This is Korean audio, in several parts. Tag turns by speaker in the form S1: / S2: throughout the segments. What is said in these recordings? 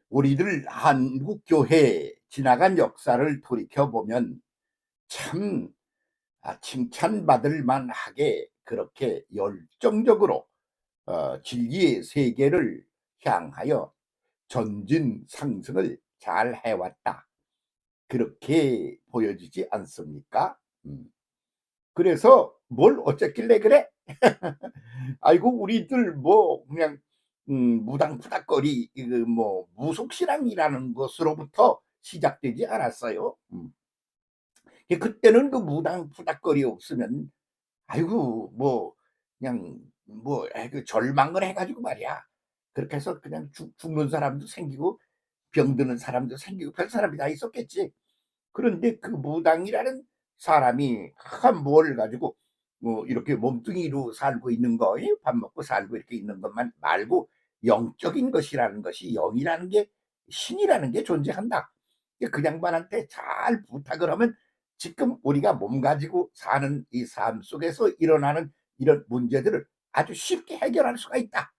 S1: 우리들 한국 교회 지나간 역사를 돌이켜 보면 참 칭찬받을 만하게 그렇게 열정적으로 진리의 세계를 향하여 전진 상승을 잘 해왔다. 그렇게 보여지지 않습니까? 그래서 뭘 어쨌길래 그래? 아이고 우리들 뭐 그냥 무당푸닥거리 뭐 무속신앙이라는 것으로부터 시작되지 않았어요. 그때는 그 무당푸닥거리 없으면 아이고 뭐 그냥 뭐 그 절망을 해 가지고 말이야. 그렇게 해서 그냥 죽는 사람도 생기고 병드는 사람도 생기고 별 사람이 다 있었겠지. 그런데 그 무당이라는 사람이 뭘 가지고 뭐 이렇게 몸뚱이로 살고 있는 거, 밥 먹고 살고 이렇게 있는 것만 말고 영적인 것이라는 것이, 영이라는 게, 신이라는 게 존재한다. 그 양반한테 잘 부탁을 하면 지금 우리가 몸 가지고 사는 이 삶 속에서 일어나는 이런 문제들을 아주 쉽게 해결할 수가 있다.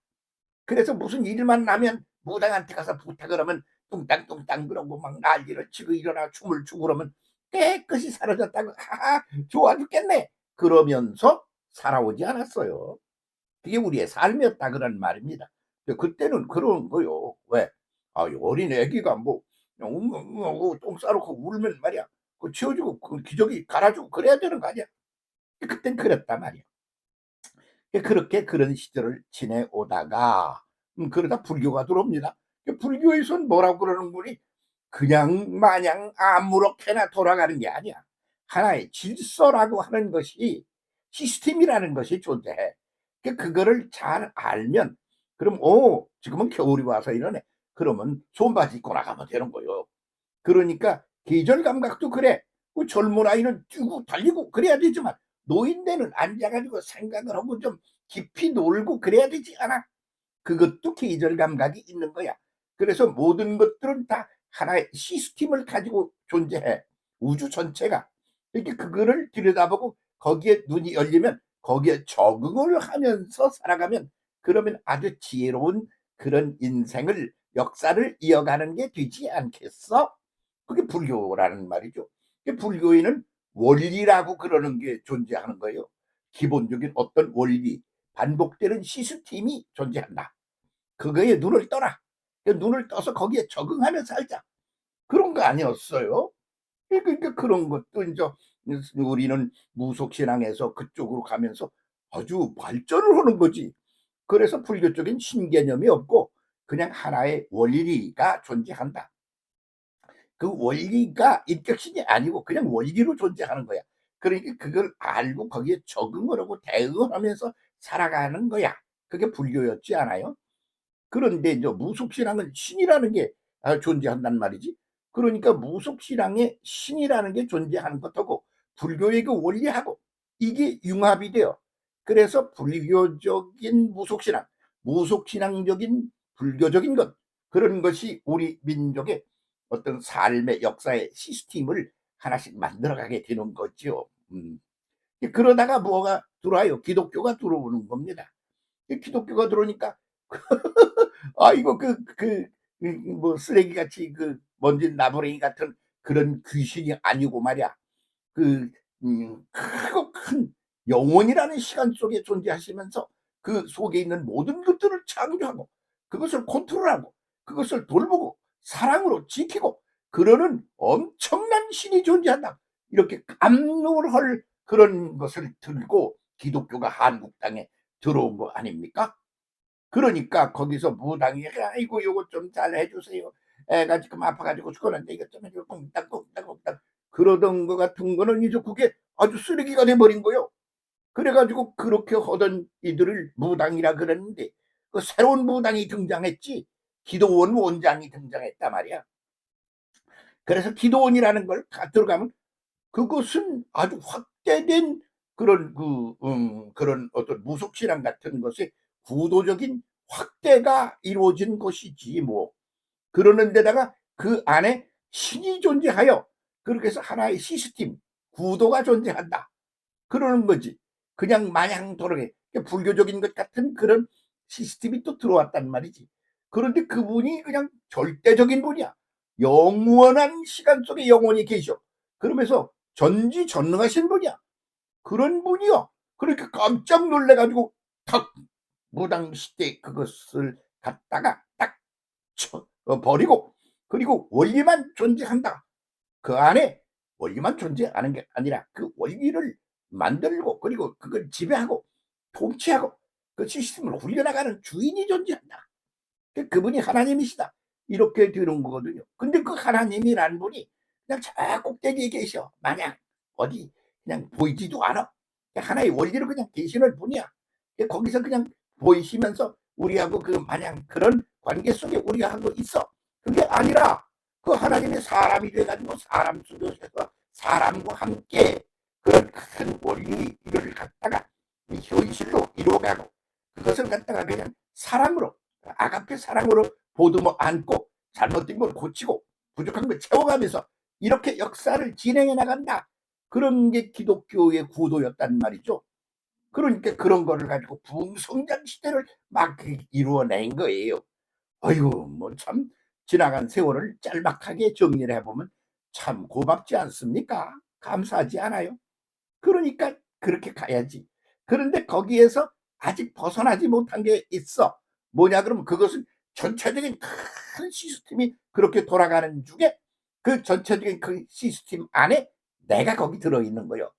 S1: 그래서 무슨 일만 나면 무당한테 가서 부탁을 하면 뚱땅뚱땅 그러고 막 난리를 치고 일어나 춤을 추고 그러면 깨끗이 사라졌다고. 하하, 좋아 죽겠네 그러면서 살아오지 않았어요. 그게 우리의 삶이었다 그런 말입니다. 그때는 그런 거요. 왜? 어린 애기가 뭐 웅웅 똥 싸놓고 울면 말이야, 그 치워주고 그 기저귀 갈아주고 그래야 되는 거 아니야. 그땐 그랬단 말이야. 그렇게 그런 시절을 지내오다가 그러다 불교가 들어옵니다. 불교에서는 뭐라고 그러는 거니? 그냥 마냥 아무렇게나 돌아가는 게 아니야. 하나의 질서라고 하는 것이, 시스템이라는 것이 존재해. 그거를 잘 알면, 그럼 지금은 겨울이 와서 이러네. 그러면 손바지 입고 나가면 되는 거요. 그러니까 계절 감각도 그래. 그 젊은 아이는 뛰고 달리고 그래야 되지만 노인네는 앉아가지고 생각을 하고 좀 깊이 놀고 그래야 되지 않아? 그것도 계절 감각이 있는 거야. 그래서 모든 것들은 다 하나의 시스템을 가지고 존재해. 우주 전체가. 이렇게 그거를 들여다보고 거기에 눈이 열리면 거기에 적응을 하면서 살아가면, 그러면 아주 지혜로운 그런 인생을, 역사를 이어가는 게 되지 않겠어? 그게 불교라는 말이죠. 불교에는 원리라고 그러는 게 존재하는 거예요. 기본적인 어떤 원리, 반복되는 시스템이 존재한다. 그거에 눈을 떠라. 눈을 떠서 거기에 적응하며 살자. 그런 거 아니었어요? 그러니까 그런 것도 이제 우리는 무속신앙에서 그쪽으로 가면서 아주 발전을 하는 거지. 그래서 불교 쪽엔 신개념이 없고 그냥 하나의 원리가 존재한다. 그 원리가 인격신이 아니고 그냥 원리로 존재하는 거야. 그러니까 그걸 알고 거기에 적응을 하고 대응을 하면서 살아가는 거야. 그게 불교였지 않아요? 그런데 이제 무속신앙은 신이라는 게 존재한단 말이지. 그러니까 무속신앙에 신이라는 게 존재하는 것하고 불교의 그 원리하고 이게 융합이 돼요. 그래서 불교적인 무속신앙, 무속신앙적인 불교적인 것, 그런 것이 우리 민족의 어떤 삶의 역사의 시스템을 하나씩 만들어가게 되는 거죠. 그러다가 뭐가 들어와요? 기독교가 들어오는 겁니다. 기독교가 들어오니까 이거 뭐 쓰레기같이 그 먼지 나부랭이 같은 그런 귀신이 아니고 말이야. 그 크고 큰 영혼이라는 시간 속에 존재하시면서 그 속에 있는 모든 것들을 창조하고 그것을 컨트롤하고 그것을 돌보고 사랑으로 지키고 그러는 엄청난 신이 존재한다. 이렇게 감동을 할 그런 것을 들고 기독교가 한국 땅에 들어온 거 아닙니까? 그러니까 거기서 무당이 "아이고 요것 좀 잘 해 주세요. 애가 지금 아파 가지고 죽었는데 이것 좀 해 줘." 꽁땅꽁땅꽁땅 그러던 거 같은 거는 이제 그게 아주 쓰레기가 돼 버린 거요. 그래 가지고 그렇게 하던 이들을 무당이라 그랬는데 그 새로운 무당이 등장했지, 기도원 원장이 등장했단 말이야. 그래서 기도원이라는 걸 들어가면 그것은 아주 확대된 그런 그런 어떤 무속신앙 같은 것의 구도적인 확대가 이루어진 것이지 뭐. 그러는 데다가 그 안에 신이 존재하여 그렇게 해서 하나의 시스템, 구도가 존재한다. 그러는 거지. 그냥 마냥 돌아게 불교적인 것 같은 그런 시스템이 또 들어왔단 말이지. 그런데 그분이 그냥 절대적인 분이야. 영원한 시간 속에 영원히 계셔. 그러면서 전지전능하신 분이야. 그런 분이요. 그러니까 깜짝 놀래 가지고 탁 무당시대 그것을 갖다가 딱 버리고, 그리고 원리만 존재한다. 그 안에 원리만 존재하는 게 아니라 그 원리를 만들고, 그리고 그걸 지배하고 통치하고 그 시스템을 굴려나가는 주인이 존재한다. 그분이 하나님이시다. 이렇게 되는 거거든요. 근데 그 하나님이라는 분이 그냥 저 꼭대기에 계셔. 마냥 어디 그냥 보이지도 않아. 하나의 원리로 그냥 계시는 분이야. 거기서 그냥 보이시면서 우리하고 그 마냥 그런 관계 속에 우리가 하고 있어. 그게 아니라 그 하나님이 사람이 돼가지고 사람 속에서 사람과 함께 그런 큰 원리를 갖다가 현실로 이루어가고, 그것을 갖다가 그냥 사람으로, 아가페 사랑으로 보듬어 안고 잘못된 걸 고치고 부족한 걸 채워가면서 이렇게 역사를 진행해 나간다. 그런 게 기독교의 구도였단 말이죠. 그러니까 그런 거를 가지고 부흥성장 시대를 막 이루어낸 거예요. 아이고 뭐 참 지나간 세월을 짤막하게 정리를 해보면 참 고맙지 않습니까? 감사하지 않아요? 그러니까 그렇게 가야지. 그런데 거기에서 아직 벗어나지 못한 게 있어. 뭐냐 그러면 그것은 전체적인 큰 시스템이 그렇게 돌아가는 중에 그 전체적인 그 시스템 안에 내가 거기 들어있는 거요.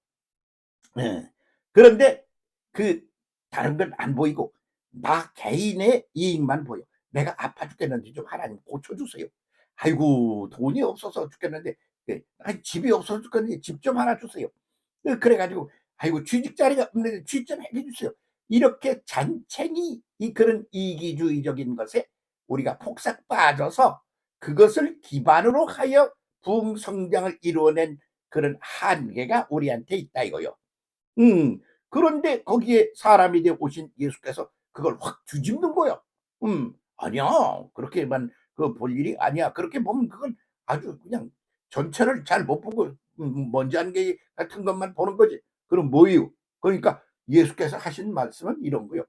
S1: 예. 그런데 그 다른 건 안 보이고 나 개인의 이익만 보여. 내가 아파 죽겠는데 좀 하나님 고쳐 주세요. 아이고 돈이 없어서 죽겠는데, 집이 없어서 죽겠는데 집 좀 하나 주세요. 그래 가지고 아이고 취직 자리가 없는데 취직 좀 해 주세요. 이렇게 잔챙이 이 그런 이기주의적인 것에 우리가 폭삭 빠져서 그것을 기반으로 하여 부흥 성장을 이루어낸 그런 한계가 우리한테 있다 이거요. 음. 그런데 거기에 사람이 되어 오신 예수께서 그걸 확 뒤집는 거야. "아니야. 그렇게만 그 볼 일이 아니야." 그렇게 보면 그건 아주 그냥 전체를 잘 못 보고 먼지 한 개 같은 것만 보는 거지. 그럼 뭐예요? 그러니까 예수께서 하신 말씀은 이런 거요.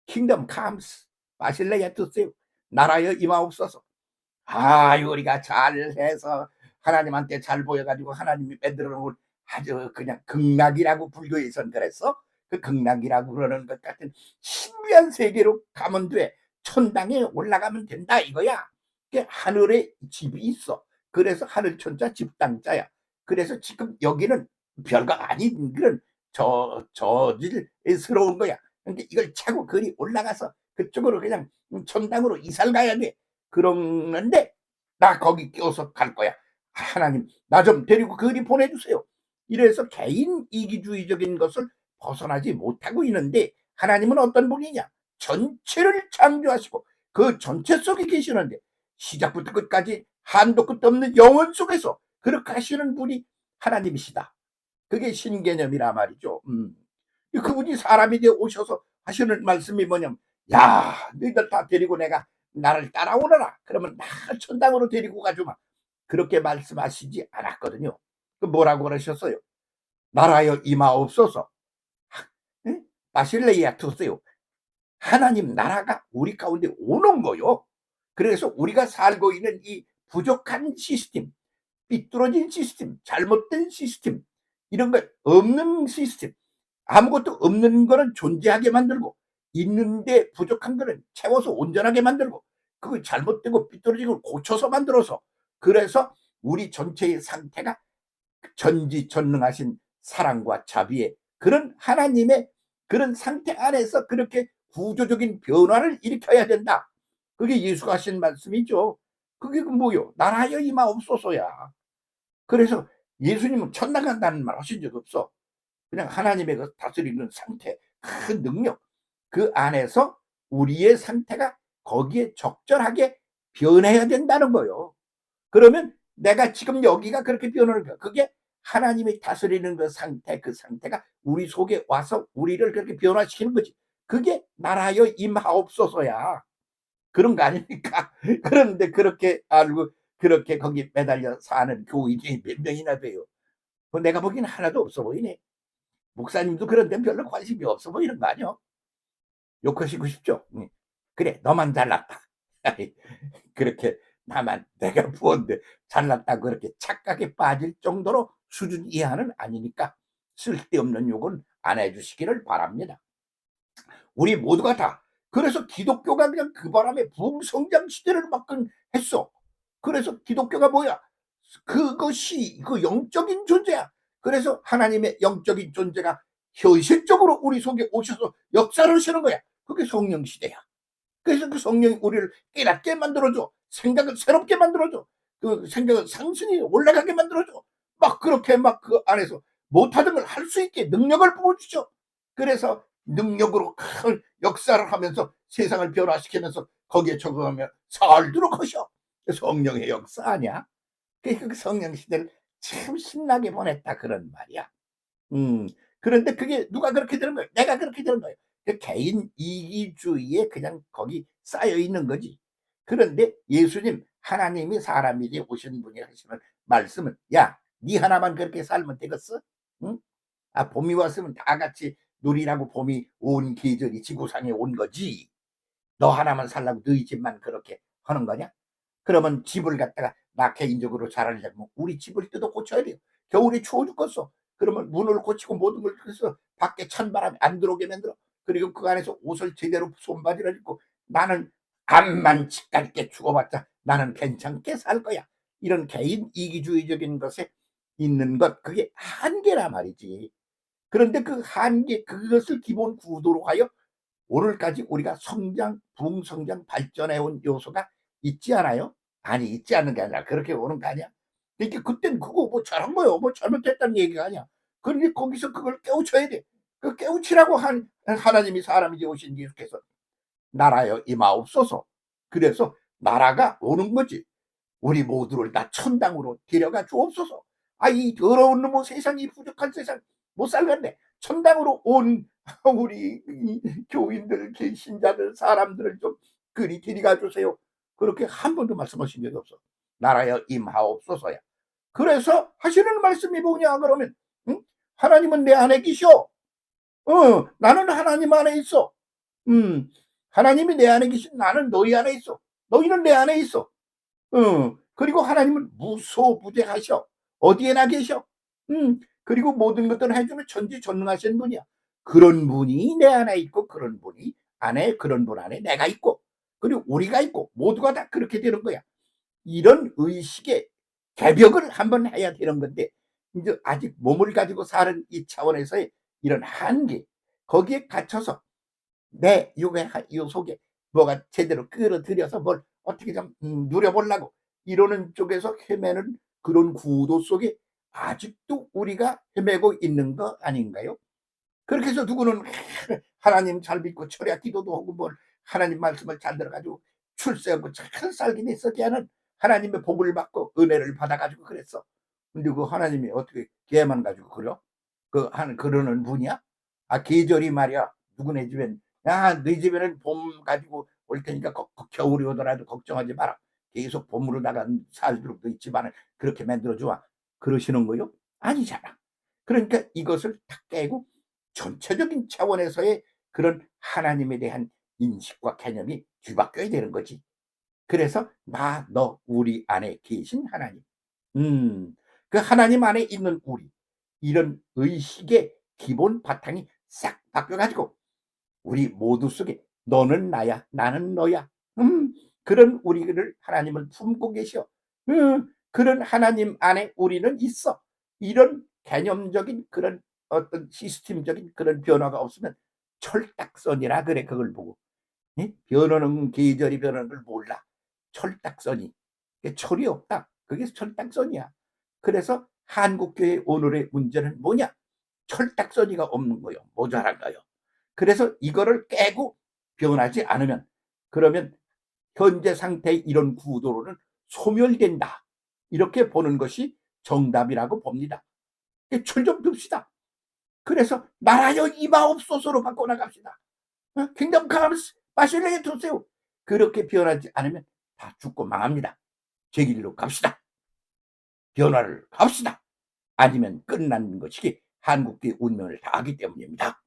S1: "Kingdom comes." 마실레야 드세요. 나라여 임하옵소서. 우리가 잘해서 하나님한테 잘 보여 가지고 하나님이 만들어 놓은 아주 그냥 극락이라고 불교에선 그랬어. 그 극락이라고 그러는 것 같은 신비한 세계로 가면 돼. 천당에 올라가면 된다 이거야. 그 하늘에 집이 있어. 그래서 하늘천자 집당자야. 그래서 지금 여기는 별거 아닌 그런 저질스러운 거야. 근데 이걸 차고 그리 올라가서 그쪽으로 그냥 천당으로 이사를 가야 돼. 그러는데 나 거기 껴서 갈 거야. 하나님 나 좀 데리고 그리 보내주세요. 이래서 개인 이기주의적인 것을 벗어나지 못하고 있는데 하나님은 어떤 분이냐? 전체를 창조하시고 그 전체 속에 계시는데 시작부터 끝까지 한도 끝도 없는 영원 속에서 그렇게 하시는 분이 하나님이시다. 그게 신개념이라 말이죠. 그분이 사람이 되어 오셔서 하시는 말씀이 뭐냐면, 야, 너희들 다 데리고 내가 나를 따라오너라. 그러면 나 천당으로 데리고 가주마. 그렇게 말씀하시지 않았거든요. 그 뭐라고 그러셨어요? 나라여 임하옵소서. 응? 바실레이아 투세요. 하나님 나라가 우리 가운데 오는 거요. 그래서 우리가 살고 있는 이 부족한 시스템, 삐뚤어진 시스템, 잘못된 시스템, 이런 거 없는 시스템, 아무것도 없는 거는 존재하게 만들고 있는데 부족한 거는 채워서 온전하게 만들고 그거 잘못되고 삐뚤어진 걸 고쳐서 만들어서, 그래서 우리 전체의 상태가 전지전능하신 사랑과 자비의 그런 하나님의 그런 상태 안에서 그렇게 구조적인 변화를 일으켜야 된다. 그게 예수가 하신 말씀이죠. 그게 그 뭐요? 나라여 임하옵소서야. 그래서 예수님은 천당 간다는 말 하신 적 없어. 그냥 하나님의 그 다스리는 상태, 큰 능력, 그 안에서 우리의 상태가 거기에 적절하게 변해야 된다는 거예요. 그러면 내가 지금 여기가 그렇게 변하는 거야. 그게 하나님이 다스리는 그 상태, 그 상태가 우리 속에 와서 우리를 그렇게 변화시키는 거지. 그게 나라여 임하옵소서야. 그런 거 아닙니까? 그런데 그렇게 알고 그렇게 거기 매달려 사는 교인이 몇 명이나 돼요. 내가 보기에는 하나도 없어 보이네. 목사님도 그런 데는 별로 관심이 없어 보이는 거 아니야? 욕하시고 싶죠? 그래, 너만 잘났다. 아이, 그렇게 나만 내가 부었는데 잘났다고 그렇게 착각에 빠질 정도로 수준 이하는 아니니까 쓸데없는 욕은 안 해 주시기를 바랍니다. 우리 모두가 다. 그래서 기독교가 그냥 그 바람에 부흥성장 시대를 맞건 했어. 그래서 기독교가 뭐야? 그것이 그 영적인 존재야. 그래서 하나님의 영적인 존재가 현실적으로 우리 속에 오셔서 역사를 하시는 거야. 그게 성령 시대야. 그래서 그 성령이 우리를 깨닫게 만들어줘. 생각을 새롭게 만들어줘. 그 생각을 상승이 올라가게 만들어줘. 막 그렇게 막 그 안에서 못하던 걸 할 수 있게 능력을 부어주죠. 그래서 능력으로 큰 역사를 하면서 세상을 변화시키면서 거기에 적응하며 살도록 하셔. 성령의 역사 아니야? 그 성령 시대를 참 신나게 보냈다 그런 말이야. 음. 그런데 그게 누가 그렇게 되는 거예요? 내가 그렇게 되는 거예요. 그 개인 이기주의에 그냥 거기 쌓여 있는 거지. 그런데 예수님 하나님이 사람이 되 오신 분이 하시는 말씀은 "야 네 하나만 그렇게 살면 되겠어? 응? 아 봄이 왔으면 다 같이 누리라고 봄이 온 계절이 지구상에 온 거지. 너 하나만 살라고 너희 집만 그렇게 하는 거냐? 그러면 집을 갖다가 나 개인적으로 잘하려면 우리 집을 뜯어 고쳐야 돼요. 겨울에 추워 죽겠어. 그러면 문을 고치고 모든 걸 해서 밖에 찬바람이 안 들어오게 만들어. 그리고 그 안에서 옷을 제대로 손바지를 입고 나는 암만 치갈게 죽어봤자 나는 괜찮게 살 거야. 이런 개인 이기주의적인 것에 있는 것 그게 한계라 말이지. 그런데 그 한계 그것을 기본 구도로 하여 오늘까지 우리가 성장, 부흥성장, 발전해 온 요소가 있지 않아요? 아니 있지 않는 게 아니라 그렇게 오는 거 아니야? 그러니까 그땐 그거 뭐 잘한 거요. 뭐 잘못했다는 얘기가 아니야. 그런데 거기서 그걸 깨우쳐야 돼. 그 깨우치라고 한 하나님이 사람이 되어 오신 예수께서 나라여 임하옵소서. 그래서 나라가 오는 거지. 우리 모두를 다 천당으로 데려가 주옵소서. 아, 이 더러운 놈의 세상, 이 부족한 세상 못 살겠네. 천당으로 온 우리 이 교인들, 신자들, 사람들을 좀 그리 데려가 주세요. 그렇게 한 번도 말씀하신 적이 없어. 나라여 임하옵소서야. 그래서 하시는 말씀이 뭐냐 그러면 응? 하나님은 내 안에 계셔. 나는 하나님 안에 있어. 하나님이 내 안에 계신 나는 너희 안에 있어. 너희는 내 안에 있어. 그리고 하나님은 무소부재하셔. 어디에나 계셔. 그리고 모든 것들을 해주는 천지전능하신 분이야. 그런 분이 내 안에 있고 그런 분이 안에 그런 분 안에 내가 있고 그리고 우리가 있고 모두가 다 그렇게 되는 거야. 이런 의식의 개벽을 한번 해야 되는 건데 이제 아직 몸을 가지고 사는 이 차원에서의 이런 한계 거기에 갇혀서 내 요게 요 속에 뭐가 제대로 끌어들여서 뭘 어떻게 좀 누려보려고 이러는 쪽에서 헤매는 그런 구도 속에 아직도 우리가 헤매고 있는 거 아닌가요? 그렇게 해서 누구는 하나님 잘 믿고 철야 기도도 하고 뭘 하나님 말씀을 잘 들어 가지고 출세하고 잘 살긴 했어. 걔는 하나님의 복을 받고 은혜를 받아 가지고 그랬어. 근데 그 하나님이 어떻게 걔만 가지고 그려? 그 하는 그러는 분이야? 아 계절이 말이야 누구네 집엔 "야 너희 집에는 봄 가지고 올 테니까 겨울이 오더라도 걱정하지 마라. 계속 봄으로다가 살도록 너희 집안을 그렇게 만들어 주마." 그러시는 거요? 아니잖아. 그러니까 이것을 다 깨고 전체적인 차원에서의 그런 하나님에 대한 인식과 개념이 뒤바뀌어야 되는 거지. 그래서 나, 너, 우리 안에 계신 하나님. 음. 그 하나님 안에 있는 우리. 이런 의식의 기본 바탕이 싹 바뀌어 가지고 우리 모두 속에 너는 나야, 나는 너야. 그런 우리를 하나님을 품고 계셔. 그런 하나님 안에 우리는 있어. 이런 개념적인 그런 어떤 시스템적인 그런 변화가 없으면 철딱선이라 그래 그걸 보고. 예? 변하는 계절이 변하는 걸 몰라. 철딱선이. 철이 없다. 그게 철딱선이야. 그래서 한국교회 오늘의 문제는 뭐냐? 철딱서니가 없는 거요. 모자란 거요. 그래서 이거를 깨고 변하지 않으면 그러면 현재 상태의 이런 구도로는 소멸된다. 이렇게 보는 것이 정답이라고 봅니다. 철 좀 듭시다. 그래서 나라여 임하옵소서로 바꿔 나갑시다. 킹덤 카ም스 마실레에 두세요. 그렇게 변하지 않으면 다 죽고 망합니다. 제 길로 갑시다. 변화를 합시다. 아니면 끝나는 것이 한국의 운명을 다하기 때문입니다.